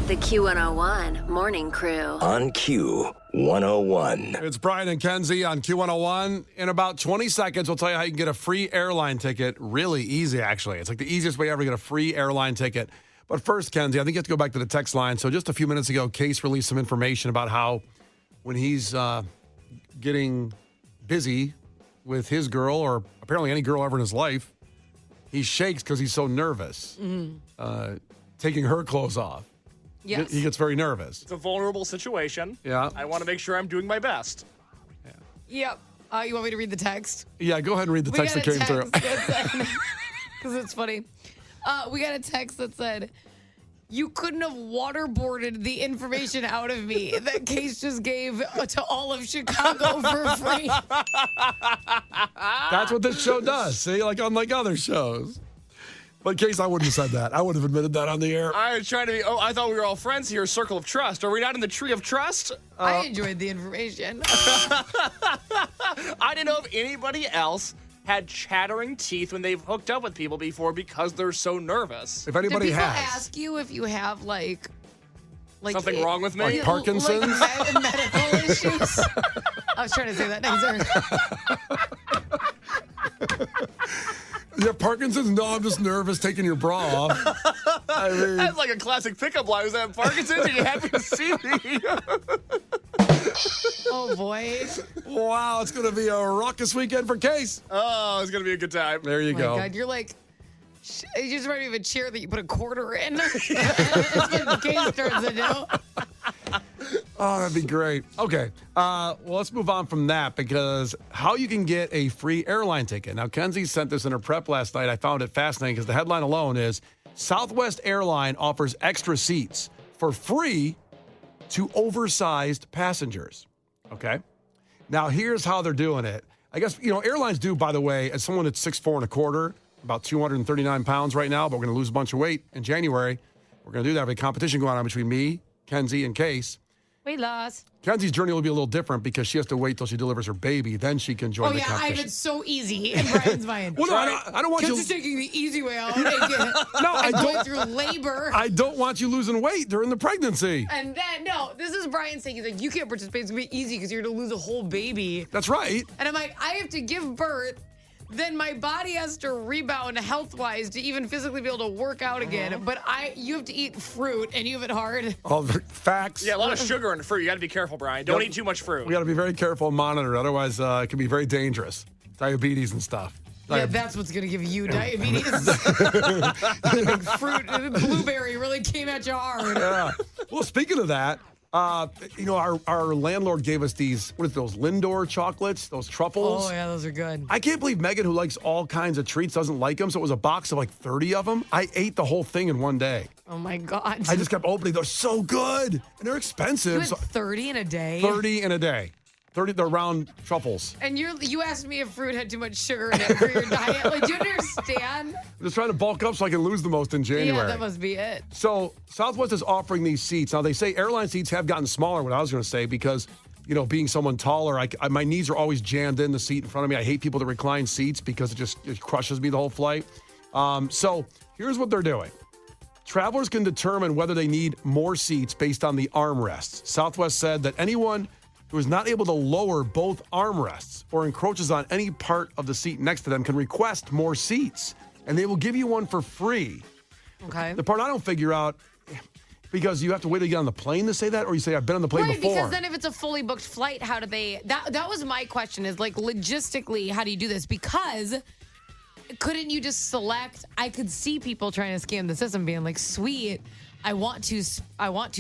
The Q101 Morning Crew. On Q101. It's Brian and Kenzie on Q101. In about 20 seconds, we'll tell you how you can get a free airline ticket. Really easy, actually. It's like the easiest way ever to get a free airline ticket. But first, Kenzie, I think you have to go back to the text line. So just a few minutes ago, Case released some information about how when he's getting busy with his girl, or apparently any girl ever in his life, he shakes because he's so nervous. Taking her clothes off. Yes. He gets very nervous. It's a vulnerable situation. Yeah. I want to make sure I'm doing my best. Yep. You want me to read the text? Yeah, go ahead and read the text that came through. Because it's funny. We got a text that said, "You couldn't have waterboarded the information out of me that Case just gave to all of Chicago for free." That's what this show does. See, like unlike other shows. But Case, I wouldn't have said that. I would have admitted that on the air. I was trying to be, I thought we were all friends here, circle of trust. Are we not in the tree of trust? I enjoyed the information. I didn't know if anybody else had chattering teeth when they've hooked up with people before because they're so nervous. If anybody Do people has. ask you if you have like Something wrong with me? Like Parkinson's? Like medical issues? I was trying to say that nicer. You have Parkinson's? No, I'm just nervous taking your bra off. I mean, That's like a classic pickup line. Was that Parkinson's? Are you happy to see me? Oh, boy. wow, it's going to be a raucous weekend for Case. Oh, it's going to be a good time. There you Oh, my go. God. You're like, you just remind me of a chair that you put a quarter in. That's what the Case turns into. Oh, that'd be great. Okay. Well, let's move on from that because how you can get a free airline ticket. Now, Kenzie sent this in her prep last night. I found it fascinating because the headline alone is Southwest Airline offers extra seats for free to oversized passengers. Okay. Now, here's how they're doing it. I guess, airlines do, by the way, as someone that's 6'4" and a quarter, about 239 pounds right now, but we're going to lose a bunch of weight in January. We're going to do that. We have a competition going on between me, Kenzie, and Case. Weight loss. Kenzie's journey will be a little different because she has to wait till she delivers her baby. Then she can join the I competition. have it so easy in Brian's mind. Well, no, I don't want you. Kenzie's taking the easy way out. No, I going don't. through labor. I don't want you losing weight during the pregnancy. And then, no, this is Brian saying, he's like, you can't participate. It's going to be easy because you're going to lose a whole baby. That's right. And I'm like, I have to give birth. Then my body has to rebound health-wise to even physically be able to work out again. But you have to eat fruit, and you have it hard. All the facts. Yeah, a lot of sugar in fruit. You got to be careful, Brian. Don't eat too much fruit. We got to be very careful and monitor it. Otherwise, it can be very dangerous. Diabetes and stuff. Yeah, that's what's going to give you diabetes. Fruit, blueberry really came at you hard. Yeah. Well, speaking of that, our landlord gave us these, what is those, Lindor chocolates, those truffles. Oh, yeah, those are good. I can't believe Megan, who likes all kinds of treats, doesn't like them. So it was a box of like 30 of them. I ate the whole thing in one day. Oh, my God. I just kept opening. They're so good. And they're expensive. You had 30 in a day? 30 in a day. 30, they're round truffles. And you asked me if fruit had too much sugar in it for your diet. Like, do you understand? I'm just trying to bulk up so I can lose the most in January. Yeah, that must be it. So Southwest is offering these seats. Now, they say airline seats have gotten smaller, what I was going to say, because, being someone taller, my knees are always jammed in the seat in front of me. I hate people that recline seats because it crushes me the whole flight. So here's what they're doing. Travelers can determine whether they need more seats based on the armrests. Southwest said that anyone who is not able to lower both armrests or encroaches on any part of the seat next to them can request more seats, and they will give you one for free. Okay. The part I don't figure out, because you have to wait to get on the plane to say that, or you say, I've been on the plane Right, before. because then if it's a fully booked flight, how do they... That was my question, is like, logistically, how do you do this? Because couldn't you just select... I could see people trying to scam the system being like, sweet... I want two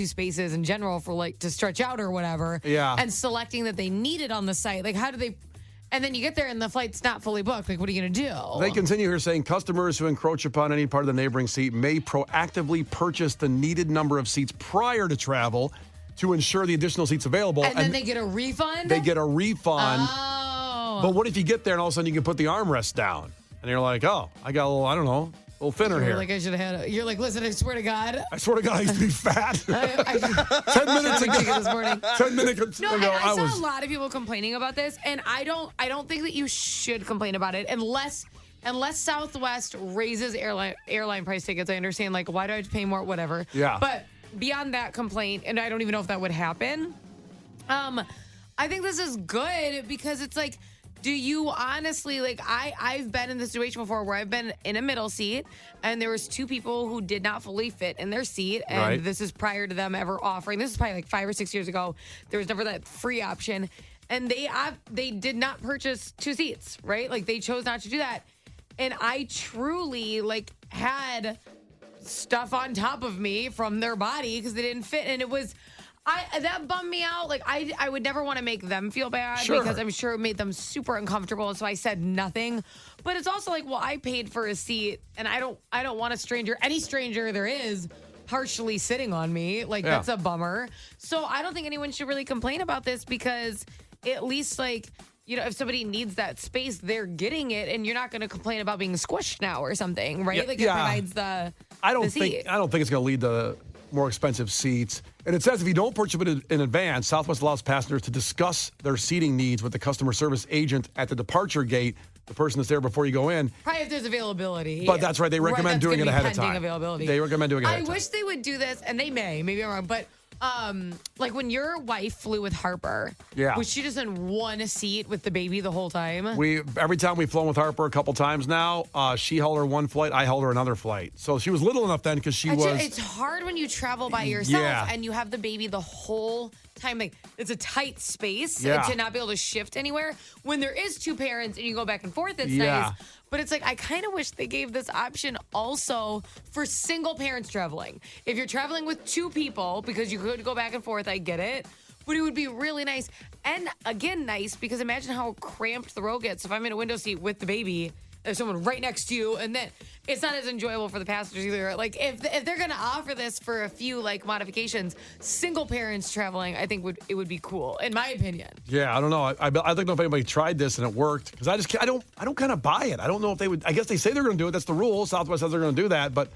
spaces in general for like to stretch out or whatever. Yeah. And selecting that they need it on the site. Like, how do they? And then you get there and the flight's not fully booked. Like, what are you going to do? They continue here saying customers who encroach upon any part of the neighboring seat may proactively purchase the needed number of seats prior to travel to ensure the additional seats available. And then they get a refund? They get a refund. Oh. But what if you get there and all of a sudden you can put the armrest down? And you're like, oh, I got a little, I don't know, a little thinner You're here. like, I should have had you're like, listen, I swear to God. I swear to God, I used to be fat. 10 minutes I ago. this morning. 10 minutes No, ago, and I saw was. a lot of people complaining about this, and I don't think that you should complain about it unless Southwest raises airline price tickets. I understand, like, why do I have to pay more? Whatever. Yeah. But beyond that complaint, and I don't even know if that would happen. I think this is good because it's like, do you honestly, like, I've been in this situation before where I've been in a middle seat and there was 2 people who did not fully fit in their seat. And Right. this is prior to them ever offering. This is probably like 5 or 6 years ago. There was never that free option. And they did not purchase 2 seats, right? Like, they chose not to do that. And I truly, like, had stuff on top of me from their body because they didn't fit. And it was... that bummed me out. Like, I would never want to make them feel bad because I'm sure it made them super uncomfortable. So I said nothing. But it's also like, well, I paid for a seat and I don't want any stranger there is partially sitting on me. Like, that's a bummer. So I don't think anyone should really complain about this because at least, like, you know, if somebody needs that space, they're getting it, and you're not going to complain about being squished now or something, right? Yeah, like, it provides the seat. I don't think it's going to lead to more expensive seats. And it says if you don't purchase it in advance, Southwest allows passengers to discuss their seating needs with the customer service agent at the departure gate, the person that's there before you go in. Probably if there's availability. But that's right. They recommend doing it ahead of time. Availability. They recommend doing it ahead of time. I wish they would do this, and they may. Maybe I'm wrong, but like when your wife flew with Harper, was she just in one seat with the baby the whole time? Every time we've flown with Harper a couple times now, she held her one flight, I held her another flight. So she was little enough then because It's hard when you travel by yourself and you have the baby the whole time. Like, it's a tight space to not be able to shift anywhere. When there is 2 parents and you go back and forth, it's nice. But it's like, I kind of wish they gave this option also for single parents traveling. If you're traveling with 2 people, because you could go back and forth, I get it. But it would be really nice. And again, nice, because imagine how cramped the row gets. If I'm in a window seat with the baby, there's someone right next to you, and then it's not as enjoyable for the passengers either. Like, if they're going to offer this for a few, like, modifications, single parents traveling, I think it would be cool, in my opinion. Yeah, I don't know. I don't know if anybody tried this and it worked, because I don't kind of buy it. I don't know if they would. I guess they say they're going to do it. That's the rule. Southwest says they're going to do that, but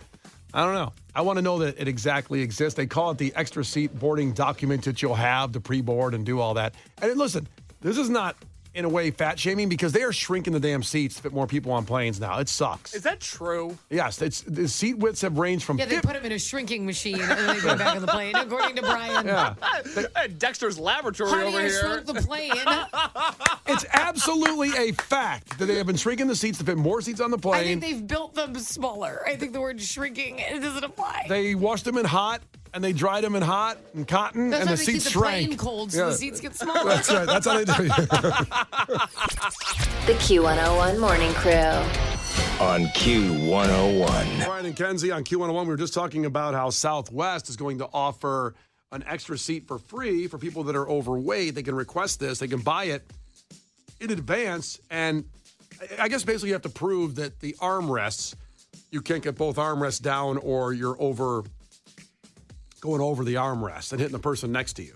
I don't know. I want to know that it exactly exists. They call it the extra seat boarding document that you'll have to pre-board and do all that. And listen, this is not, in a way, fat shaming, because they are shrinking the damn seats to fit more people on planes now. It sucks. Is that true? Yes. The seat widths have ranged from... Yeah, they put them in a shrinking machine and then they go back on the plane, according to Brian. Yeah. Dexter's laboratory Honey, over I here. shrunk the plane. It's absolutely a fact that they have been shrinking the seats to fit more seats on the plane. I think they've built them smaller. I think the word shrinking, it doesn't apply. They washed them in hot, and they dried them in hot and cotton, That's and why the they seats keep the shrank. plane cold so the seats get smaller. That's right. That's how they do it. The Q101 Morning Crew. On Q101. Brian and Kenzie on Q101, we were just talking about how Southwest is going to offer an extra seat for free for people that are overweight. They can request this. They can buy it in advance. And I guess basically you have to prove that the armrests, you can't get both armrests down or you're going over the armrest and hitting the person next to you.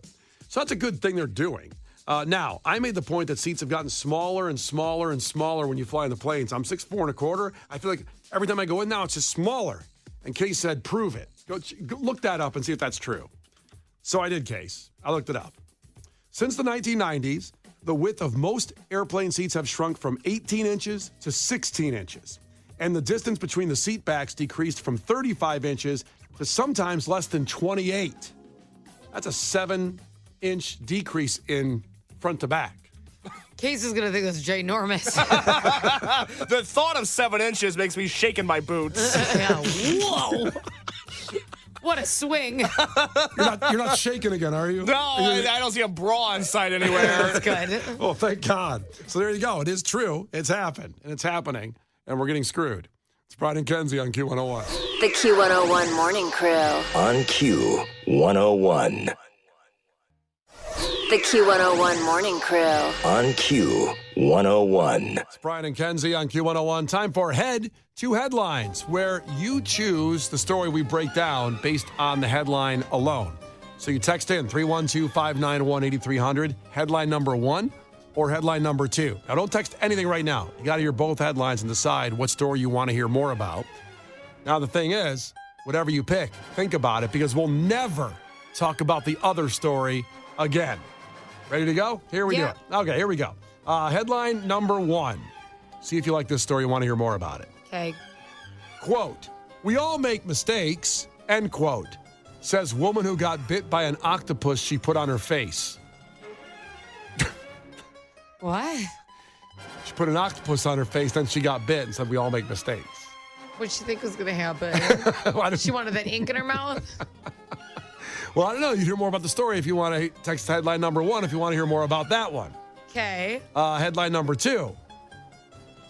So that's a good thing they're doing. Now, I made the point that seats have gotten smaller and smaller and smaller when you fly in the planes. I'm 6'4". I feel like every time I go in now, it's just smaller. And Case said, prove it. Go look that up and see if that's true. So I did, Case. I looked it up. Since the 1990s, the width of most airplane seats have shrunk from 18 inches to 16 inches. And the distance between the seat backs decreased from 35 inches to sometimes less than 28. That's a 7-inch decrease in front to back. Case is going to think that's ginormous. The thought of 7 inches makes me shake in my boots. Yeah, whoa. What a swing. You're not shaking again, are you? No, I don't see a bra in sight anywhere. That's good. Oh, thank God. So there you go. It is true. It's happened. And it's happening. And we're getting screwed. It's Brian and Kenzie on Q101. The Q101 Morning Crew. On Q101. The Q101 Morning Crew. On Q101. It's Brian and Kenzie on Q101. Time for Head to Headlines, where you choose the story we break down based on the headline alone. So you text in 312-591-8300, headline number 1 or headline number 2. Now, don't text anything right now. You got to hear both headlines and decide what story you want to hear more about. Now, the thing is, whatever you pick, think about it, because we'll never talk about the other story again. Ready to go? Here we do it. Okay, here we go. Headline number 1. See if you like this story. You want to hear more about it. Okay. Quote, "We all make mistakes," end quote. says woman who got bit by an octopus she put on her face. What? She put an octopus on her face, then she got bit and said we all make mistakes. What'd she think was going to happen? Why don't She wanted that ink in her mouth? Well, I don't know. You hear more about the story if you want to text headline number 1 if you want to hear more about that one. Okay. Headline number 2.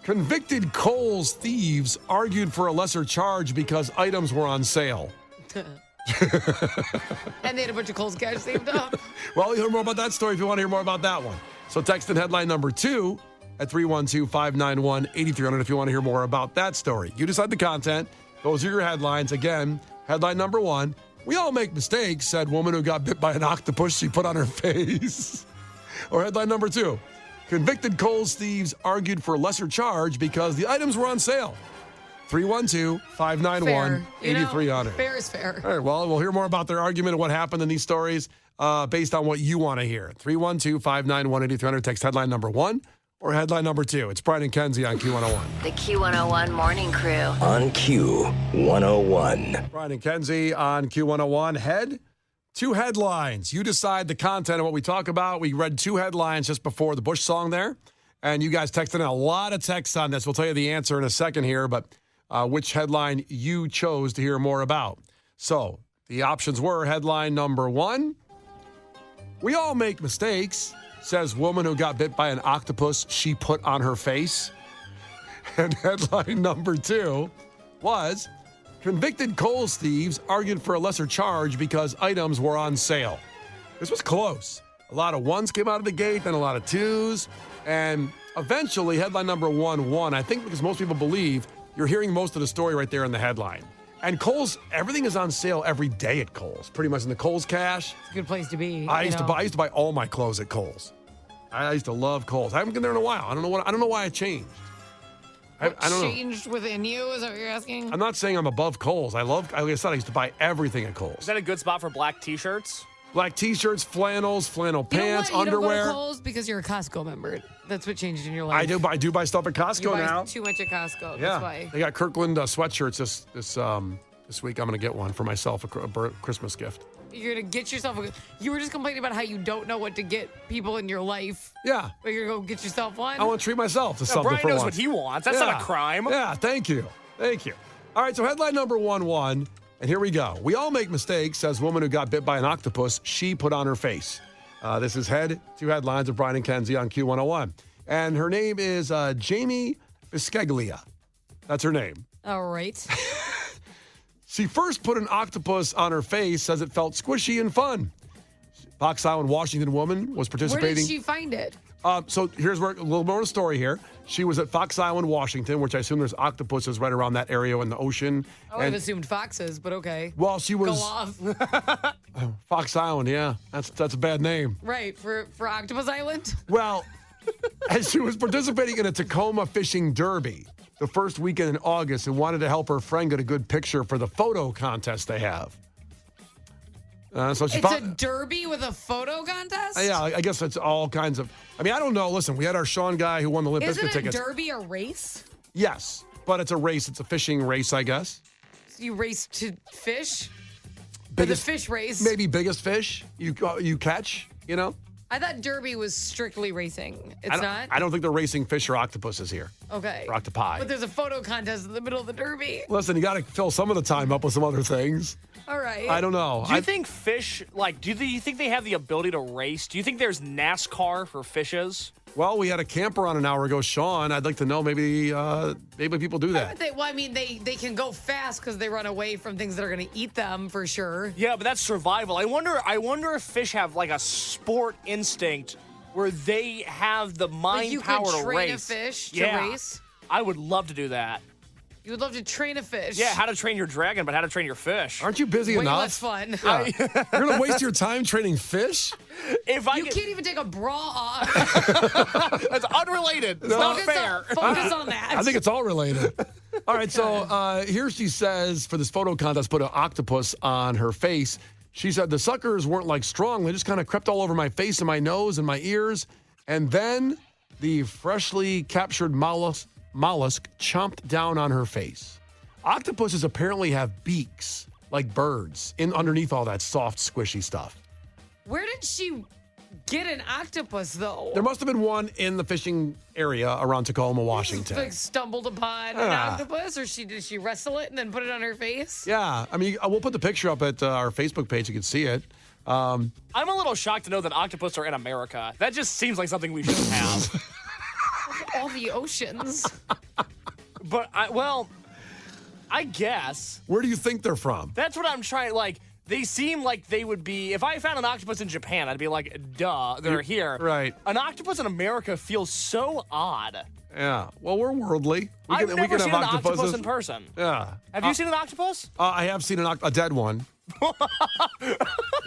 Convicted Kohl's thieves argued for a lesser charge because items were on sale. And they had a bunch of Kohl's cash saved up. Well, you'll hear more about that story if you want to hear more about that one. So text in headline number 2 at 312-591-8300 if you want to hear more about that story. You decide the content. Those are your headlines. Again, headline number 1. We all make mistakes, said woman who got bit by an octopus she put on her face. Or headline number 2. Convicted Kohl's thieves argued for a lesser charge because the items were on sale. 312-591-8300. Fair is fair. All right, well, we'll hear more about their argument and what happened in these stories based on what you want to hear. 312-591-8300. Text headline number 1 or headline number 2. It's Brian and Kenzie on Q101. The Q101 Morning Crew. On Q101. Brian and Kenzie on Q101. Head 2 headlines. You decide the content of what we talk about. We read 2 headlines just before the Bush song there, and you guys texted in a lot of texts on this. We'll tell you the answer in a second here, but which headline you chose to hear more about. So the options were headline number 1. We all make mistakes, says woman who got bit by an octopus she put on her face. And headline number 2 was convicted Kohl's thieves argued for a lesser charge because items were on sale. This was close. A lot of 1s came out of the gate, then a lot of 2s. And eventually, headline number 1 won. I think because most people believe you're hearing most of the story right there in the headline. And Kohl's, everything is on sale every day at Kohl's, pretty much in the Kohl's cash. It's a good place to be. I used to buy all my clothes at Kohl's. I used to love Kohl's. I haven't been there in a while. I don't know why I changed. I don't know. Changed within you? Is that what you're asking? I'm not saying I'm above Kohl's. Like I said, I used to buy everything at Kohl's. Is that a good spot for black T-shirts? Black T-shirts, flannels, flannel You know pants, what? You underwear. don't go to Kohl's because you're a Costco member. That's what changed in your life. I do buy stuff at You Costco buy now. too much at Costco. Yeah, That's why. they got Kirkland sweatshirts this week. I'm going to get one for myself, a Christmas gift. You're going to get yourself you were just complaining about how you don't know what to get people in your life. Yeah. But you're going to go get yourself one? I want to treat myself to No, something Brian for knows once. what he wants. That's not a crime. Yeah, thank you. All right, so headline number 1 won, and here we go. We all make mistakes, says woman who got bit by an octopus she put on her face. This is Head 2 headlines of Brian and Kenzie on Q101. And her name is Jamie Biscaglia. That's her name. All right. She first put an octopus on her face, says it felt squishy and fun. Fox Island, Washington woman was participating. Where did she find it? So here's where a little more of the story here. She was at Fox Island, Washington, which I assume there's octopuses right around that area in the ocean. I would have assumed foxes, but okay. Well, she was Go off. Fox Island. Yeah, that's a bad name. Right, for Octopus Island? Well, as she was participating in a Tacoma fishing derby the first weekend in August and wanted to help her friend get a good picture for the photo contest they have. So she It's a derby with a photo contest? Yeah, I guess it's all kinds of. I mean, I don't know. Listen, we had our Sean guy who won the Limp Bizkit Isn't a tickets. derby a race? Yes, but it's a race. It's a fishing race, I guess. So you race to fish? Biggest, the fish race? Maybe biggest fish you catch, you know? I thought derby was strictly racing. It's not? I don't think they're racing fish or octopuses here. Okay. Or octopi. But there's a photo contest in the middle of the derby. Listen, you got to fill some of the time up with some other things. All right. I don't know. Do you think fish, do you think they have the ability to race? Do you think there's NASCAR for fishes? Well, we had a camper on an hour ago, Sean. I'd like to know maybe people do that. They can go fast because they run away from things that are going to eat them for sure. Yeah, but that's survival. I wonder if fish have like a sport instinct where they have the mind power to race. You could train a fish to race? I would love to do that. You would love to train a fish. Yeah, how to train your dragon, but how to train your fish. Aren't you busy Way enough? less fun. Yeah. You're going to waste your time training fish? You can't even take a bra off. That's unrelated. It's not fair. Focus on that. I think it's all related. All right, so here she says for this photo contest, put an octopus on her face. She said the suckers weren't like strong. They just kind of crept all over my face and my nose and my ears. And then the freshly captured mollusk chomped down on her face. Octopuses apparently have beaks like birds in underneath all that soft, squishy stuff. Where did she get an octopus, though? There must have been one in the fishing area around Tacoma, Washington. Like stumbled upon an octopus, or did she wrestle it and then put it on her face? Yeah, I mean, we'll put the picture up at our Facebook page. You can see it. I'm a little shocked to know that octopus are in America. That just seems like something we should have. All the oceans. But, I guess. Where do you think they're from? That's what I'm trying, like, they seem like they would be, if I found an octopus in Japan, I'd be like, duh, they're here. Right. An octopus in America feels so odd. Yeah. Well, we're worldly. I've never seen an octopus in person. Yeah. Have you seen an octopus? I have seen a dead one.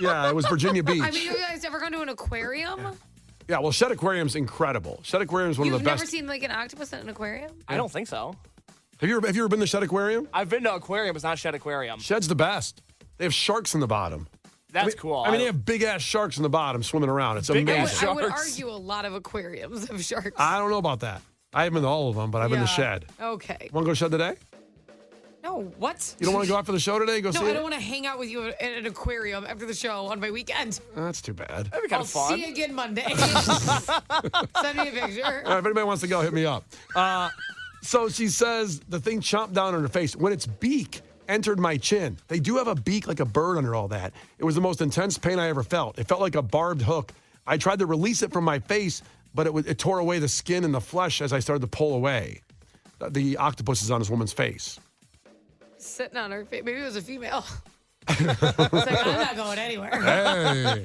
Yeah, it was Virginia Beach. I mean, you guys ever gone to an aquarium? Yeah, well, Shed Aquarium's incredible. Shed Aquarium's one You've of the best. never seen like an octopus in an aquarium? I don't think so. Have you ever been to Shed Aquarium? I've been to aquarium, but it's not Shed Aquarium. Shed's the best. They have sharks in the bottom. That's cool. I mean, they have big-ass sharks in the bottom swimming around. It's Big-ass amazing. I would Sharks. argue a lot of aquariums have sharks. I don't know about that. I haven't been to all of them, but I've been to Shed. Okay. Want to go to Shed today? No, what? You don't want to go out for the show today? Go see No, I it? don't want to hang out with you at an aquarium after the show on my weekend. That's too bad. That'd be kind I'll of fun. see you again Monday. Send me a picture. All right, if anybody wants to go, hit me up. So she says the thing chomped down on her face. When its beak entered my chin, they do have a beak like a bird under all that. It was the most intense pain I ever felt. It felt like a barbed hook. I tried to release it from my face, but it tore away the skin and the flesh as I started to pull away. The octopus is on this woman's face. Sitting on her face. Maybe it was a female. It's like, I'm not going anywhere. Hey.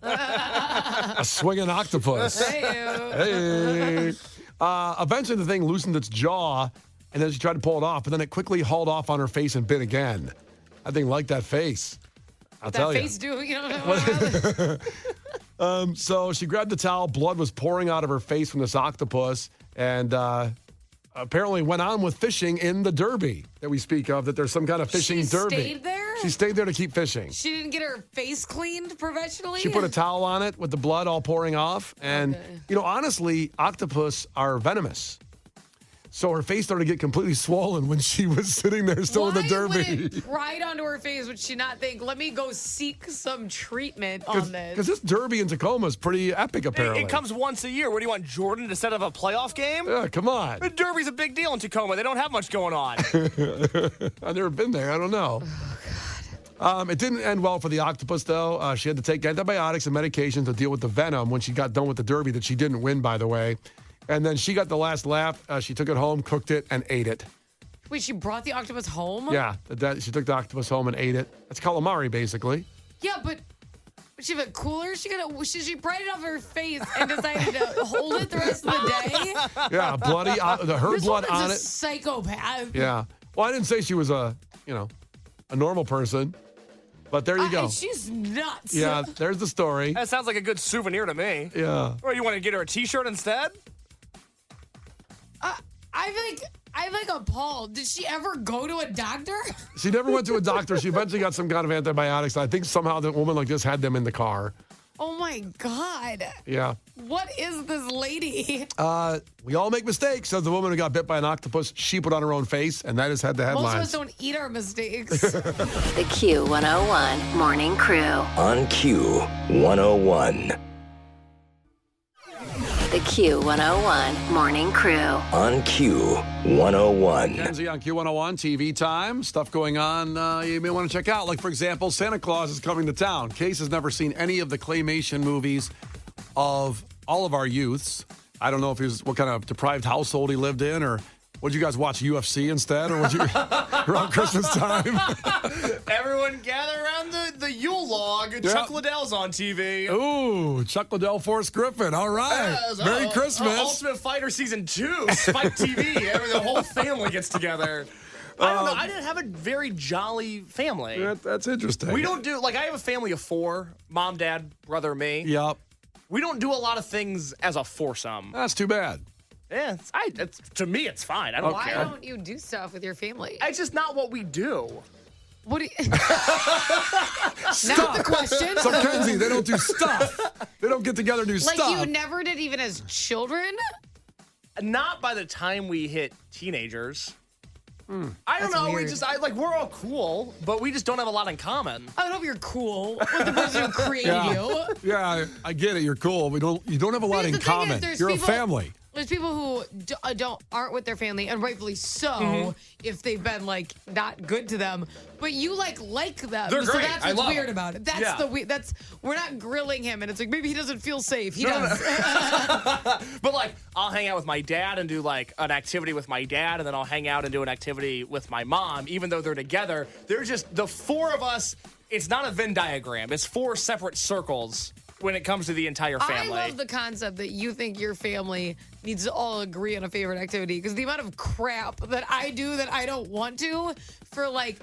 A swinging octopus. Hey. Eventually, the thing loosened its jaw, and then she tried to pull it off, but then it quickly hauled off on her face and bit again. I think like that face. I'll tell That you. face do, you know. So she grabbed the towel. Blood was pouring out of her face from this octopus, and apparently went on with fishing in the derby that we speak of, that there's some kind of fishing derby. She stayed there? She stayed there to keep fishing. She didn't get her face cleaned professionally? She put a towel on it with the blood all pouring off. And, honestly, octopus are venomous. So her face started to get completely swollen when she was sitting there still in the derby. Why would it pride onto her face? Would she not think, let me go seek some treatment on this? Because this derby in Tacoma is pretty epic, apparently. It comes once a year. What do you want, Jordan, to set up a playoff game? Yeah, come on. The derby's a big deal in Tacoma. They don't have much going on. I've never been there. I don't know. It didn't end well for the octopus, though. She had to take antibiotics and medication to deal with the venom when she got done with the derby that she didn't win, by the way. And then she got the last laugh. She took it home, cooked it, and ate it. Wait, she brought the octopus home? Yeah, she took the octopus home and ate it. That's calamari, basically. Yeah, but she have a cooler? She pried it off her face and decided to hold it the rest of the day? Yeah, bloody, her This blood woman's on a it. psychopath. Yeah. Well, I didn't say she was a normal person, but there you go. She's nuts. Yeah, there's the story. That sounds like a good souvenir to me. Yeah. Or you want to get her a T-shirt instead? I'm like appalled. Did she ever go to a doctor? She never went to a doctor. She eventually got some kind of antibiotics. I think somehow the woman like this had them in the car. Oh my God. Yeah. What is this lady? We all make mistakes, says the woman who got bit by an octopus. She put on her own face, and that has had the Most of us headlines. don't eat our mistakes. The Q101 Morning Crew. On Q101. The Q101 Morning Crew. On Q101. Kenzie on Q101, TV time. Stuff going on you may want to check out. Like, for example, Santa Claus is coming to town. Case has never seen any of the claymation movies of all of our youths. I don't know if what kind of deprived household he lived in, or would you guys watch UFC instead, or would you around Christmas time? Everyone gather around the Yule log. Yeah. Chuck Liddell's on TV. Ooh, Chuck Liddell, Forrest Griffin. All right. Merry Christmas. Ultimate Fighter Season 2, Spike TV. The whole family gets together. I don't know. I didn't have a very jolly family. That's interesting. We don't do, I have a family of 4, mom, dad, brother, me. Yep. We don't do a lot of things as a foursome. That's too bad. Yeah, to me, it's fine. I don't Why care. don't you do stuff with your family? It's just not what we do. What do you... Not the question. So, Kenzie, they don't do stuff. They don't get together and do Like stuff. you never did even as children? Not by the time we hit teenagers. I don't That's know. weird. We're all cool, but we just don't have a lot in common. I don't know if you're cool with the person who created you. Yeah, I get it. You're cool. You don't have a lot Because in the thing is, common. there's You're people- a family. There's people who aren't with their family, and rightfully so, if they've been like not good to them. But you like them, They're so great. that's I what's love weird them. about it. That's Yeah. we're not grilling him, and it's like maybe he doesn't feel safe. He does. But like, I'll hang out with my dad and do like an activity with my dad, and then I'll hang out and do an activity with my mom. Even though they're together, they're just the four of us. It's not a Venn diagram. It's four separate circles when it comes to the entire family. I love the concept that you think your family needs to all agree on a favorite activity, because the amount of crap that I do that I don't want to for like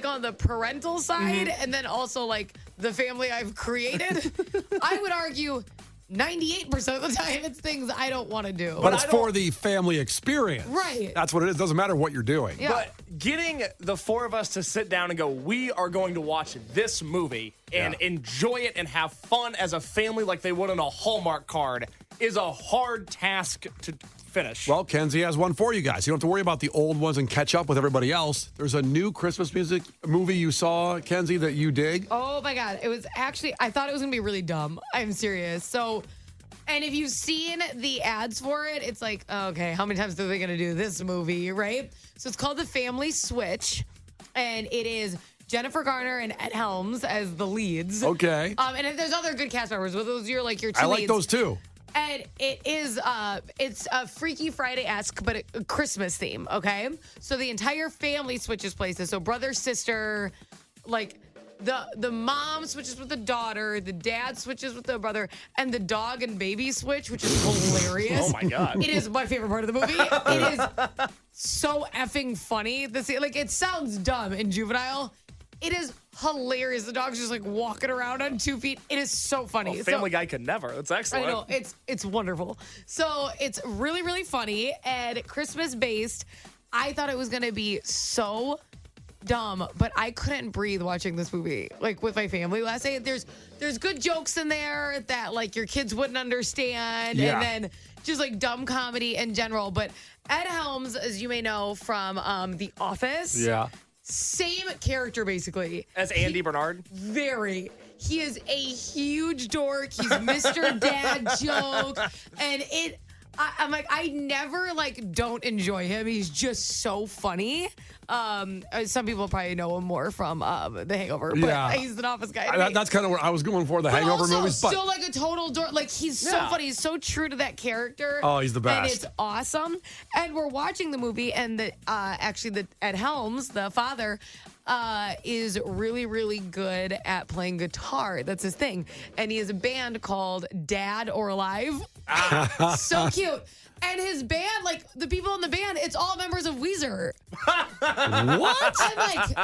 on the parental side, and then also like the family I've created, I would argue 98% of the time it's things I don't want to do. But it's for the family experience. Right. That's what it is. Doesn't matter what you're doing. Yeah. But getting the four of us to sit down and go, we are going to watch this movie and enjoy it and have fun as a family like they would on a Hallmark card is a hard task to finish. Well, Kenzie has one for you guys. You don't have to worry about the old ones and catch up with everybody else. There's a new Christmas movie you saw, Kenzie, that you dig. Oh my God. It was actually, I thought it was going to be really dumb. I'm serious. So, and if you've seen the ads for it, it's like, okay, how many times are they going to do this movie, right? So it's called The Family Switch, and it is Jennifer Garner and Ed Helms as the leads. Okay. And there's other good cast members, but those are your two I like leads. those too. And it is, it's a Freaky Friday-esque, but a Christmas theme, okay? So the entire family switches places. So brother, sister, like the mom switches with the daughter, the dad switches with the brother, and the dog and baby switch, which is hilarious. Oh my God. It is my favorite part of the movie. It is so effing funny. It sounds dumb and juvenile. It is hilarious. The dog's just like walking around on 2 feet. It is so funny. Family Guy could never. That's excellent. I know. It's wonderful. So it's really, really funny and Christmas based. I thought it was going to be so dumb, but I couldn't breathe watching this movie like with my family last night. There's good jokes in there that like your kids wouldn't understand, Yeah. and then just like dumb comedy in general. But Ed Helms, as you may know from The Office, same character basically As Andy Bernard. Very. He is a huge dork. He's Mr. Dad joke, and I'm like, I never don't enjoy him. He's just so funny. Some people probably know him more from The Hangover, but he's an Office guy. That's kind of where I was going for, the But Hangover also, movies. But still like a total dork. Like he's so funny. He's so true to that character. Oh, he's the best. And it's awesome. And we're watching the movie, and the Ed Helms, the father, is really, really good at playing guitar. That's his thing. And he has a band called Dad or Alive. So cute. And his band, like the people in the band, it's all members of Weezer. what? I'm like,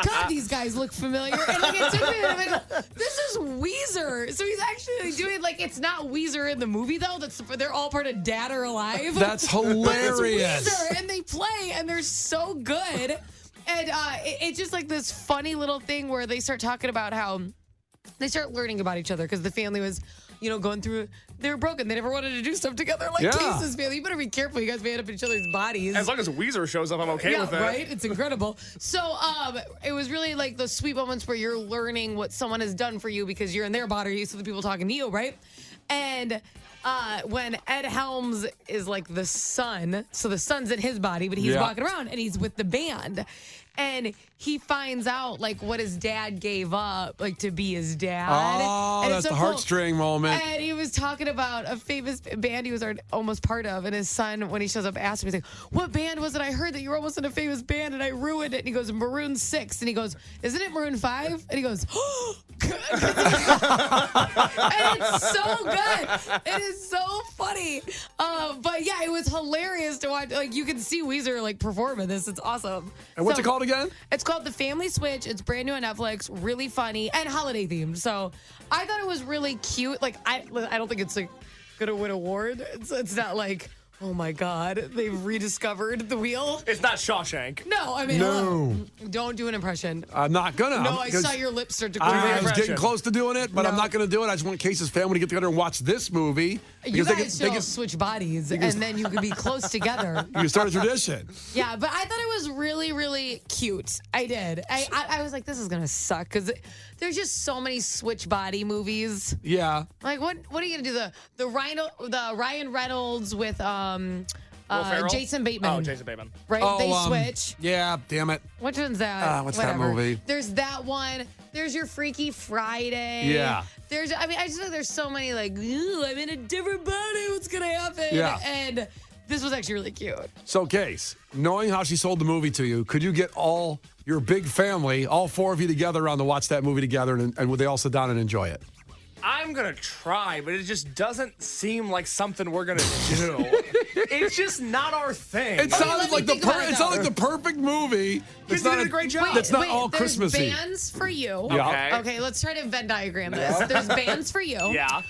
God, these guys look familiar. And like, it took me, and I'm like, this is Weezer. So he's actually doing it's not Weezer in the movie though. They're all part of Dad or Alive. That's But hilarious. it's Weezer, and they play, and they're so good. And it's just like this funny little thing where they start talking about how they start learning about each other because the family was, going through. They were broken. They never wanted to do stuff together like Case's family. You better be careful. You guys may end up in each other's bodies. As long as Weezer shows up, I'm okay with that. Right? It's incredible. So it was really like the sweet moments where you're learning what someone has done for you because you're in their body, so the people talking to you, right? And when Ed Helms is like the son, so the son's in his body, but he's walking around and he's with the band. And he finds out what his dad gave up to be his dad. Oh, and that's it's the so cool. heartstring moment. And he was talking about a famous band he was almost part of. And his son, when he shows up, asks him, he's like, what band was it? I heard that you were almost in a famous band and I ruined it. And he goes, Maroon 6. And he goes, isn't it Maroon 5? And he goes, oh. And it's so good. It is so funny. But yeah, it was hilarious to watch. You can see Weezer perform in this. It's awesome. And what's it called again? It's called The Family Switch. It's brand new on Netflix. Really funny and holiday themed. So I thought it was really cute. I don't think it's gonna win an award. It's not oh my God, they've rediscovered the wheel. It's not Shawshank. No, I mean, No. Don't do an impression. I'm not gonna. No, I saw your lips start to I was quiver. getting close to doing it, but I'm No. not going to do it. I just want Case's family to get together and watch this movie. You Because guys should all switch bodies, and then you could be close together. You can start a tradition. Yeah, but I thought it was really, really cute. I did. I was like, this is gonna suck because there's just so many switch body movies. Yeah. Like, what are you gonna do? The Ryan Reynolds with Will Ferrell? Jason Bateman. Oh, Jason Bateman. Right? Oh, They switch. Yeah, damn it. Which one's that? What's Whatever. that movie? There's that one. There's your Freaky Friday. Yeah. I just feel like there's so many like, ooh, I'm in a different body. What's gonna happen? Yeah. And this was actually really cute. So, Case, knowing how she sold the movie to you, could you get all your big family, all four of you together around to watch that movie together, and would they all sit down and enjoy it? I'm going to try, but it just doesn't seem like something we're going to do. It's just not our thing. It sounded let me like think about it, it sounded like the perfect movie. You did a great job. That's not all there's Christmassy. bands for you. Yeah. Okay. Okay, let's try to Venn diagram this. There's bands for you. Yeah.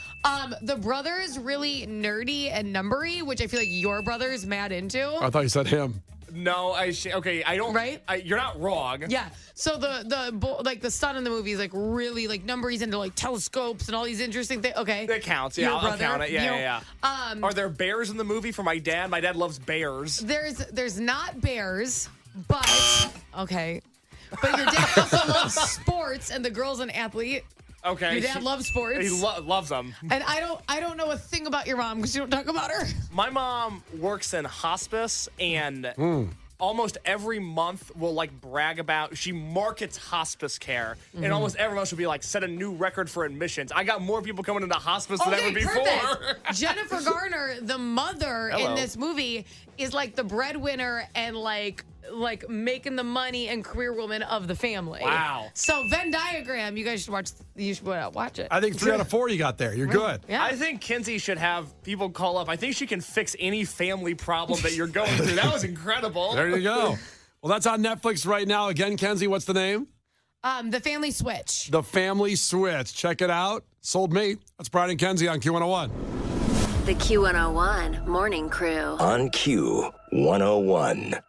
The brother is really nerdy and numbery, which I feel like your brother is mad into. I thought you said him. No, I don't. Right? You're not wrong. Yeah. So the son in the movie is like really like numberies into like telescopes and all these interesting things. Okay. That counts. Yeah, Your I'll brother, count it. Yeah. Are there bears in the movie for my dad? My dad loves bears. There's not bears, but okay. But your dad also loves sports, and the girl's an athlete. Okay. Your dad loves sports. He loves them. And I don't know a thing about your mom because you don't talk about her. My mom works in hospice, and almost every month will like brag about she markets hospice care, and almost every month she'll be like set a new record for admissions. I got more people coming into hospice than ever before. Perfect. Jennifer Garner, the mother in Hello. this movie, is like the breadwinner and like making the money and career woman of the family. Wow. So Venn diagram, you guys should watch. You should watch it. I think 3 out of 4 you got there. You're good. Yeah. I think Kinsey should have people call up. I think she can fix any family problem that you're going through. That was incredible. There you go. Well, that's on Netflix right now. Again, Kenzie, what's the name? The Family Switch. The Family Switch. Check it out. Sold me. That's Brian and Kenzie on Q101. The Q101 Morning Crew. On Q101.